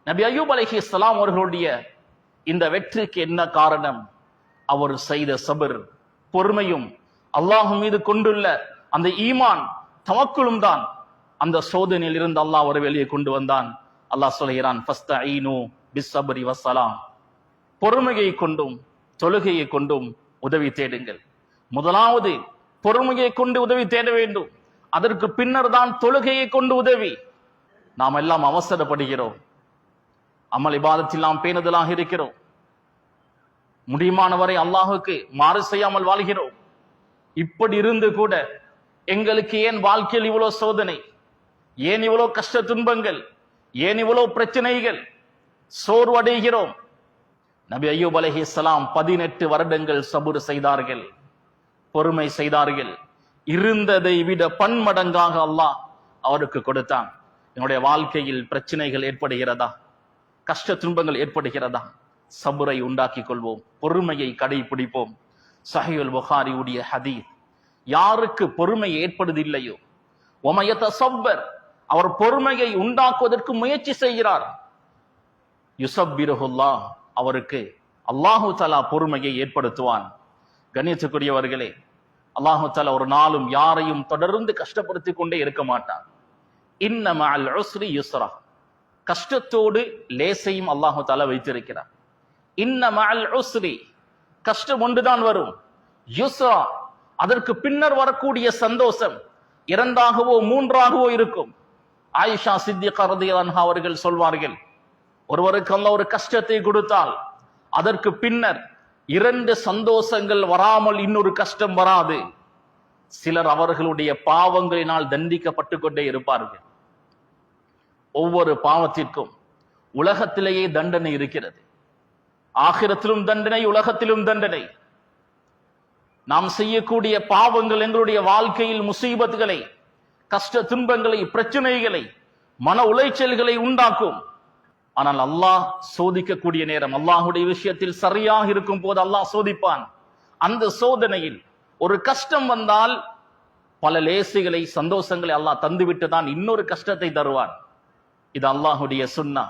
நபி அய்யூப் அலைஹிஸ்ஸலாம் அவர்களுடைய இந்த வெற்றிக்கு என்ன காரணம்? அவர் செய்த சபர், பொறுமையும் அல்லாஹ் மீது கொண்டுள்ள அந்த ஈமான் தவக்குலும் தான் அந்த சோதனையில் இருந்து அல்லாஹ் அவரை வெளியே கொண்டு வந்தான். அல்லாஹ் சொல்கிறான், ஃபஸ்தஈனு பிஸ்ஸப்ரி வஸ்ஸலாம், பொறுமையை கொண்டும் தொழுகையை கொண்டும் உதவி தேடுங்கள். முதலாவது பொறுமையை கொண்டு உதவி தேட வேண்டும், அதற்கு பின்னர் தான் தொழுகையை கொண்டு உதவி. நாம் எல்லாம் அவசரப்படுகிறோம், அமல் இபாதத்தில் நாம் பேணுதலாக இருக்கிறோம், முடியுமானவரை அல்லாஹுக்கு மாறு செய்யாமல் வாழ்கிறோம். இப்படி இருந்து கூட எங்களுக்கு ஏன் வாழ்க்கையில் இவ்வளவு சோதனை, ஏன் இவ்வளவு கஷ்ட துன்பங்கள், ஏன் இவ்வளவு பிரச்சனைகள், சோர்வடைகிறோம்? நபி அய்யூப் அலைஹிஸ்ஸலாம் 18 வருடங்கள் சபுர் செய்தார்கள், பொறுமை செய்தார்கள். இருந்ததை விட பன்மடங்காக அல்லாஹ் அவருக்கு கொடுத்தான். என்னுடைய வாழ்க்கையில் பிரச்சனைகள் ஏற்படுகிறதா, கஷ்ட துன்பங்கள் ஏற்படுகிறதா? சபுரை உண்டாக்கி கொள்வோம், பொறுமையை கடைபிடிப்போம். சஹீஹுல் புகாரியுடைய ஹதீஸ், யாருக்கு பொறுமை ஏற்படுவதில்லையோ ஒமயத்தஸப்பர், அவர் பொறுமையை உண்டாக்குவதற்கு முயற்சி செய்கிறார், யுஸப்பிருஹுல்லாஹ், அவருக்கு அல்லாஹு தஆலா பொறுமையை ஏற்படுத்துவான். கண்ணியத்துக்குரியவர்களே, அல்லாஹு தஆலா ஒரு நாளும் யாரையும் தொடர்ந்து கஷ்டப்படுத்தி கொண்டே இருக்க மாட்டான். இன்ன மஅல் உஸ்ரி யுஸ்ரா, கஷ்டத்தோடு லேசையும் அல்லாஹு தஆலா வைத்திருக்கிறார். இன்ன மஅல் உஸ்ரி, கஷ்டம் ஒன்றுதான் வரும், யுஸ்ரா, அதற்கு பின்னர் வரக்கூடிய சந்தோஷம் இரண்டாகவோ மூன்றாகவோ இருக்கும். ஆயிஷா சித்திகா ரலியல்லாஹு அன்ஹா அவர்கள் சொல்வார்கள், ஒருவருக்கு அல்லாஹ் ஒரு கஷ்டத்தை கொடுத்தால் அதற்கு பின்னர் 2 சந்தோஷங்கள் வராமல் இன்னொரு கஷ்டம் வராது. சிலர் அவர்களுடைய பாவங்களினால் தண்டிக்கப்பட்டு கொண்டே இருப்பார்கள். ஒவ்வொரு பாவத்திற்கும் உலகத்திலேயே தண்டனை இருக்கிறது, ஆகிரத்திலும் தண்டனை, உலகத்திலும் தண்டனை. நாம் செய்யக்கூடிய பாவங்கள் எங்களுடைய வாழ்க்கையில் முசீபத்துகளை, கஷ்ட துன்பங்களை, பிரச்சனைகளை, மன உளைச்சல்களை உண்டாக்கும். ஆனால் அல்லாஹ் சோதிக்கக்கூடிய நேரம், அல்லாஹுடைய விஷயத்தில் சரியாக இருக்கும் போது அல்லாஹ் சோதிப்பான். அந்த சோதனையில் ஒரு கஷ்டம் வந்தால் பல லேசுகளை, சந்தோஷங்களை அல்லாஹ் தந்துவிட்டு தான் இன்னொரு கஷ்டத்தை தருவான். இது அல்லாஹுடைய சுன்னா.